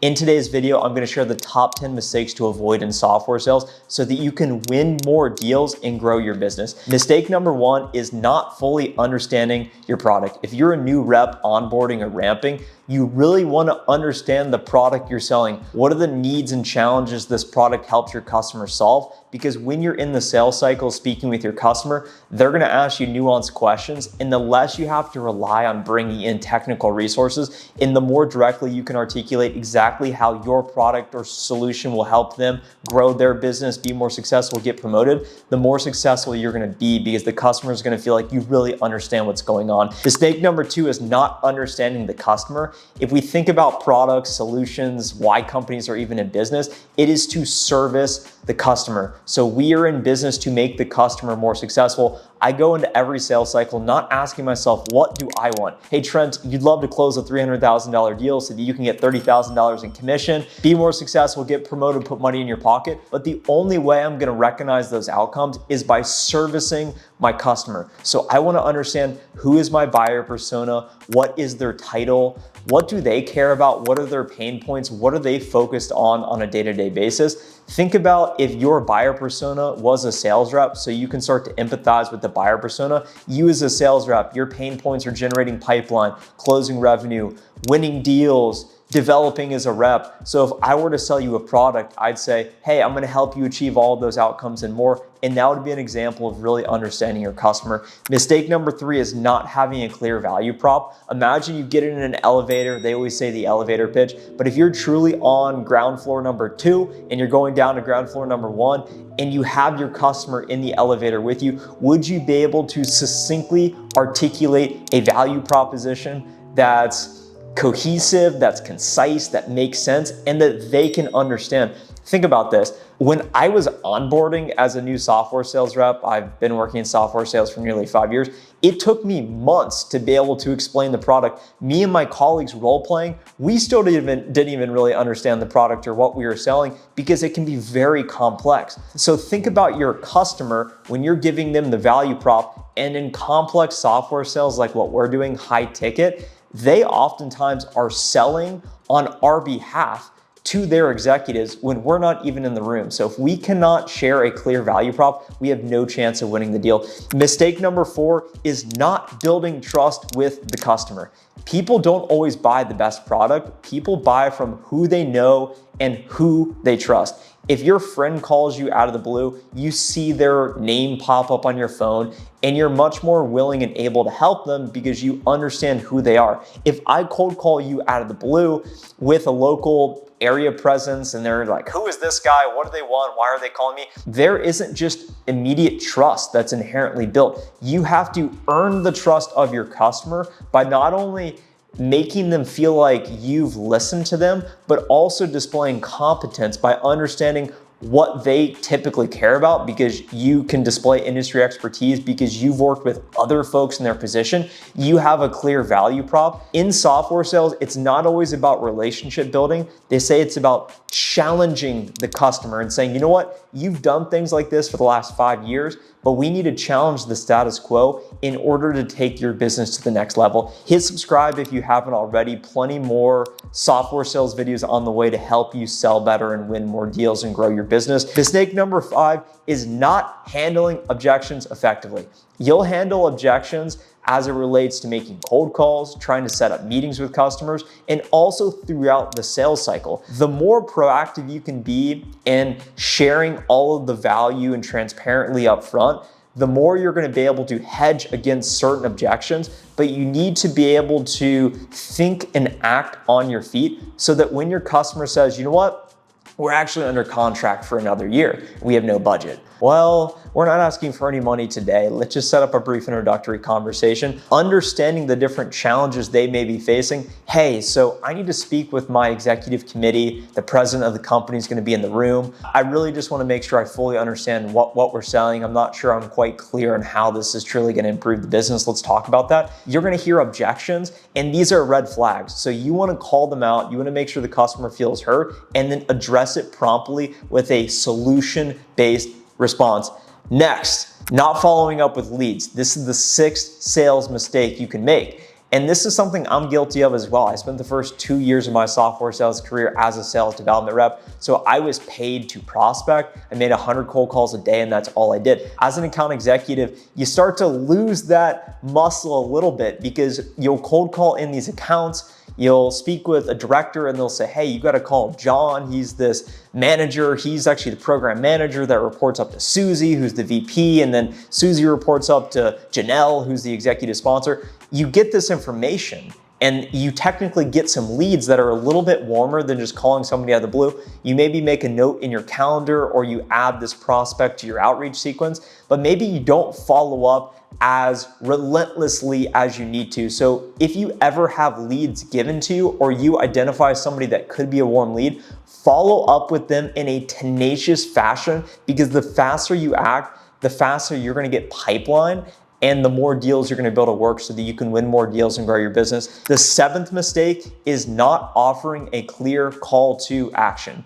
In today's video, I'm going to share the top 10 mistakes to avoid in software sales so that you can win more deals and grow your business. Mistake number one is not fully understanding your product. If you're a new rep onboarding or ramping, you really want to understand the product you're selling. What are the needs and challenges this product helps your customer solve? Because when you're in the sales cycle speaking with your customer, they're going to ask you nuanced questions, and the less you have to rely on bringing in technical resources and the more directly you can articulate exactly how your product or solution will help them grow their business, be more successful, get promoted, the more successful you're going to be because the customer is going to feel like you really understand what's going on. Mistake number two is not understanding the customer. If we think about products, solutions, why companies are even in business, it is to service the customer. So we are in business to make the customer more successful. I go into every sales cycle not asking myself, what do I want? Hey Trent, you'd love to close a $300,000 deal so that you can get $30,000 in commission, be more successful, get promoted, put money in your pocket. But the only way I'm gonna recognize those outcomes is by servicing my customer. So I wanna understand who is my buyer persona, what is their title, what do they care about, what are their pain points, what are they focused on a day-to-day basis. Think about if your buyer persona was a sales rep, so you can start to empathize with the buyer persona. You as a sales rep, your pain points are generating pipeline, closing revenue, winning deals, developing as a rep. So if I were to sell you a product, I'd say, hey, I'm gonna help you achieve all of those outcomes and more. And that would be an example of really understanding your customer. Mistake number three is not having a clear value prop. Imagine you get in an elevator. They always say the elevator pitch, but if you're truly on ground floor number 2 and you're going down to ground floor number 1 and you have your customer in the elevator with you, would you be able to succinctly articulate a value proposition that's cohesive, that's concise, that makes sense, and that they can understand? Think about this. When I was onboarding as a new software sales rep, I've been working in software sales for nearly 5 years. It took me months to be able to explain the product. Me and my colleagues role playing, we still didn't even really understand the product or what we were selling because it can be very complex. So think about your customer when you're giving them the value prop, and in complex software sales like what we're doing, high ticket, they oftentimes are selling on our behalf to their executives when we're not even in the room. So if we cannot share a clear value prop, we have no chance of winning the deal. Mistake number 4 is not building trust with the customer. People don't always buy the best product. People buy from who they know and who they trust. If your friend calls you out of the blue, you see their name pop up on your phone and you're much more willing and able to help them because you understand who they are. If I cold call you out of the blue with a local area presence and they're like, who is this guy? What do they want? Why are they calling me? There isn't just immediate trust that's inherently built. You have to earn the trust of your customer by not only making them feel like you've listened to them, but also displaying competence by understanding what they typically care about because you can display industry expertise because you've worked with other folks in their position. You have a clear value prop. In software sales, it's not always about relationship building. They say it's about challenging the customer and saying, you know what, you've done things like this for the last 5 years, but we need to challenge the status quo in order to take your business to the next level. Hit subscribe if you haven't already. Plenty more software sales videos on the way to help you sell better and win more deals and grow your business. Mistake number 5 is not handling objections effectively. You'll handle objections as it relates to making cold calls, trying to set up meetings with customers, and also throughout the sales cycle. The more proactive you can be in sharing all of the value and transparently up front, the more you're gonna be able to hedge against certain objections, but you need to be able to think and act on your feet so that when your customer says, you know what, we're actually under contract for another year, we have no budget. Well, we're not asking for any money today. Let's just set up a brief introductory conversation, understanding the different challenges they may be facing. Hey, so I need to speak with my executive committee. The president of the company is going to be in the room. I really just want to make sure I fully understand what we're selling. I'm not sure I'm quite clear on how this is truly going to improve the business. Let's talk about that. You're going to hear objections, and these are red flags. So you want to call them out. You want to make sure the customer feels heard, and then address it promptly with a solution-based response. Next, not following up with leads. This is the 6th sales mistake you can make. And this is something I'm guilty of as well. I spent the first 2 years of my software sales career as a sales development rep. So I was paid to prospect. I made 100 cold calls a day and that's all I did. As an account executive, you start to lose that muscle a little bit because you'll cold call in these accounts. You'll speak with a director and they'll say, hey, you got to call John. He's this manager. He's actually the program manager that reports up to Susie, who's the VP. And then Susie reports up to Janelle, who's the executive sponsor. You get this information and you technically get some leads that are a little bit warmer than just calling somebody out of the blue. You maybe make a note in your calendar or you add this prospect to your outreach sequence, but maybe you don't follow up as relentlessly as you need to. So if you ever have leads given to you or you identify somebody that could be a warm lead, follow up with them in a tenacious fashion, because the faster you act, the faster you're gonna get pipeline and the more deals you're gonna be able to work so that you can win more deals and grow your business. The 7th mistake is not offering a clear call to action.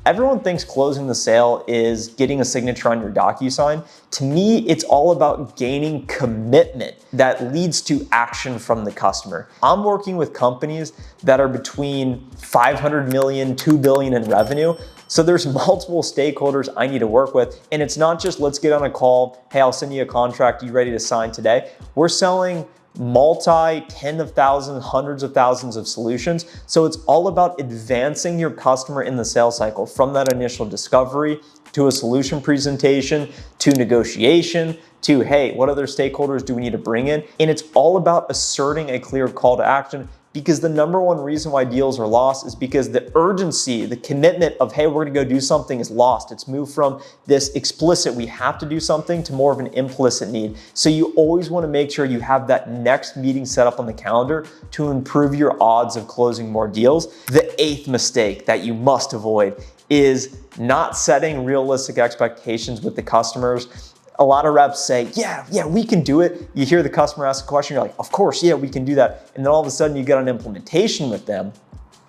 Everyone thinks closing the sale is getting a signature on your DocuSign. To me, it's all about gaining commitment that leads to action from the customer. I'm working with companies that are between 500 million, 2 billion in revenue. So there's multiple stakeholders I need to work with. And it's not just let's get on a call. Hey, I'll send you a contract. You ready to sign today? We're selling tens of thousands, hundreds of thousands of solutions. So it's all about advancing your customer in the sales cycle from that initial discovery to a solution presentation, to negotiation, to, hey, what other stakeholders do we need to bring in? And it's all about asserting a clear call to action, because the number one reason why deals are lost is because the urgency, the commitment of, hey, we're gonna go do something is lost. It's moved from this explicit, we have to do something, to more of an implicit need. So you always wanna make sure you have that next meeting set up on the calendar to improve your odds of closing more deals. The 8th mistake that you must avoid is not setting realistic expectations with the customers. A lot of reps say, yeah, we can do it. You hear the customer ask a question, you're like, of course, yeah, we can do that. And then all of a sudden you get an implementation with them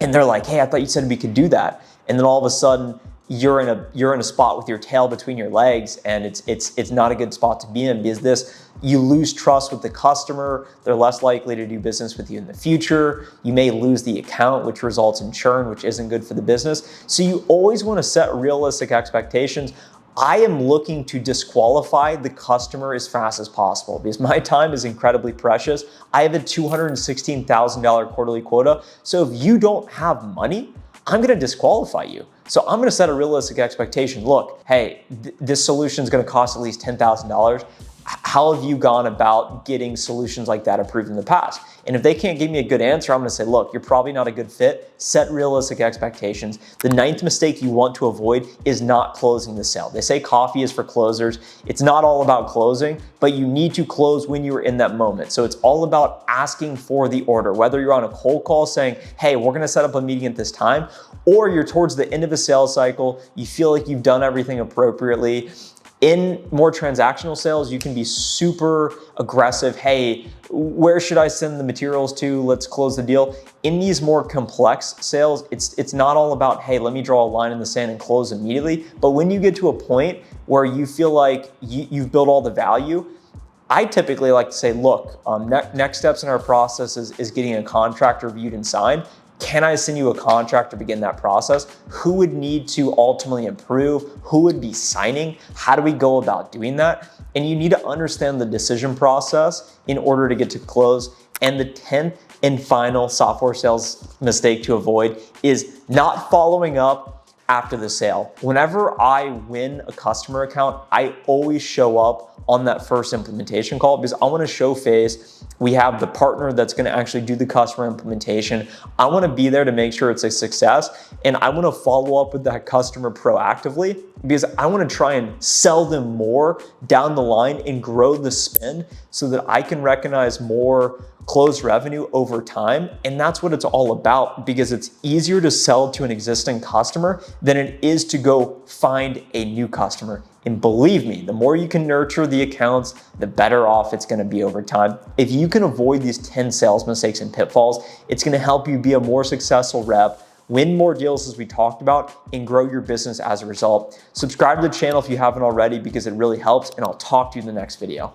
and they're like, hey, I thought you said we could do that. And then all of a sudden you're in a spot with your tail between your legs, and it's not a good spot to be in, because you lose trust with the customer. They're less likely to do business with you in the future. You may lose the account, which results in churn, which isn't good for the business. So you always want to set realistic expectations. I am looking to disqualify the customer as fast as possible because my time is incredibly precious. I have a $216,000 quarterly quota. So if you don't have money, I'm gonna disqualify you. So I'm gonna set a realistic expectation. Look, hey, this solution is gonna cost at least $10,000. How have you gone about getting solutions like that approved in the past? And if they can't give me a good answer, I'm gonna say, look, you're probably not a good fit. Set realistic expectations. The 9th mistake you want to avoid is not closing the sale. They say coffee is for closers. It's not all about closing, but you need to close when you're in that moment. So it's all about asking for the order, whether you're on a cold call saying, hey, we're gonna set up a meeting at this time, or you're towards the end of a sales cycle, you feel like you've done everything appropriately. In more transactional sales, you can be super aggressive. Hey, where should I send the materials to? Let's close the deal. In these more complex sales, it's not all about, hey, let me draw a line in the sand and close immediately. But when you get to a point where you feel like you've built all the value, I typically like to say, look, next steps in our process is getting a contract reviewed and signed. Can I send you a contract to begin that process? Who would need to ultimately approve? Who would be signing? How do we go about doing that? And you need to understand the decision process in order to get to close. And the 10th and final software sales mistake to avoid is not following up after the sale. Whenever I win a customer account, I always show up on that first implementation call because I want to show face. We have the partner that's going to actually do the customer implementation. I want to be there to make sure it's a success, and I want to follow up with that customer proactively because I want to try and sell them more down the line and grow the spend so that I can recognize more closed revenue over time. And that's what it's all about, because it's easier to sell to an existing customer than it is to go find a new customer. And believe me, the more you can nurture the accounts, the better off it's gonna be over time. If you can avoid these 10 sales mistakes and pitfalls, it's gonna help you be a more successful rep, win more deals as we talked about, and grow your business as a result. Subscribe to the channel if you haven't already because it really helps, and I'll talk to you in the next video.